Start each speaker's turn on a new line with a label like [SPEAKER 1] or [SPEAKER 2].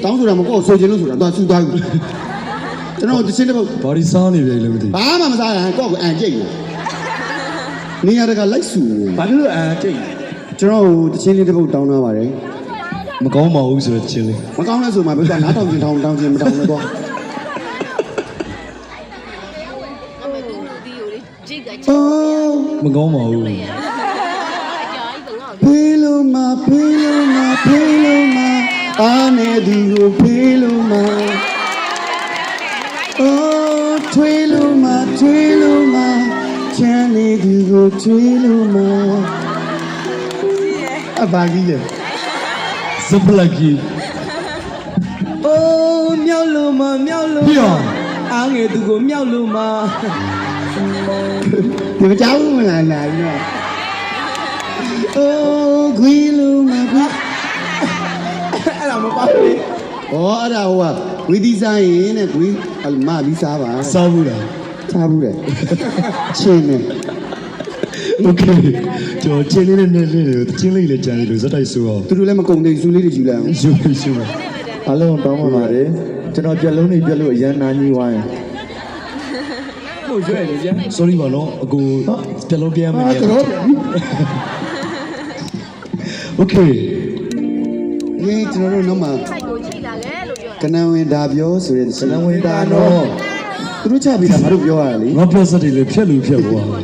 [SPEAKER 1] တောင်းဆိုတာမကောဆိုချင်လို့ဆိုတာတော့ဆူသွားပြီကျွန်တော်တချင်းတစ်ပုတ်
[SPEAKER 2] ဘာဒီစားနေပြီလည်းမသိ
[SPEAKER 1] ဘာမှမစားရကော့ကိုအန်ကြိတ်နေရတကလိုက်ဆူ
[SPEAKER 3] ဘာလို့အန်ကြိတ်
[SPEAKER 1] ကျွန်တော်တချင်းလေးတစ်ပုတ်တောင်းထားပါတယ်
[SPEAKER 2] မကောင်းပါဘူးဆိုတော့ချင်းလေး
[SPEAKER 1] မကောင်းလဲဆိုမှဘယ်ကနားထောင်ချင်းတောင်းချင်းမတောင်းနဲ့တော့
[SPEAKER 2] မကောင်းပါဘူး
[SPEAKER 1] ဖေးလို့မဖေးလို့မဖေးလို့မအားနေသူကိုဖေးလို့မအိုးထွေးလို့မထွေးလို့မချမ်းနေသူကိုထွေးလို့မအဘာကြီးလဲ
[SPEAKER 2] စပလကီ
[SPEAKER 3] အိုးမြောက်လို့မမြောက်လို့အားငယ်သူကိုမြောက်လို့မ
[SPEAKER 1] ဒီမကြောက်ဘူးမလားနာကြီးတော့အိုးခွေးလို့မခွေး
[SPEAKER 3] အဲ့ဒါမပါဘူး
[SPEAKER 1] ဩအဲ့ဒါဟိုကဝီသီးစားရင်တဲ့ခွေးအမလီးစားပါ
[SPEAKER 2] စားဘူးလား
[SPEAKER 1] စားဘူးတဲ့ချင်းနေ
[SPEAKER 2] โอเคကျွန်တော်ချင်းလေးနဲ့နဲ့လေးတွေချင်းလေးလည်းကြံနေလို့ဇက်တိုက်ဆိုတော့
[SPEAKER 1] သူတို့လည်းမကုန်သေးဘူးစူလေးတွေယူလိုက်အောင်
[SPEAKER 2] ယူယူပါ
[SPEAKER 3] အလုံးတောင်းပါပါတယ်ကျွန်တော်ပြက်လုံးနေပြက်လို့အရန်နာကြီးဝိုင်းဟုတ်ရွှဲလေဗျာ
[SPEAKER 2] sorry ပါနော်အကိုပြလုံးပြရမယ်
[SPEAKER 1] ကျွန်တော်
[SPEAKER 2] โอเค
[SPEAKER 1] ရေးကျွန်တော်တို့နောက်မှာ
[SPEAKER 4] ဆိုင်ကိုချိလာလေလို့ပြော
[SPEAKER 1] ကနန်ဝင်ဒါပြောဆိုတဲ့
[SPEAKER 3] ဇလံဝင်တာတော့
[SPEAKER 1] သူတို့ချပြီးတာငါတို့ပြောရတာလေ
[SPEAKER 2] ငါပြောစက်တွေလည်းဖြက်လို့ဖြက်သွား
[SPEAKER 4] တာ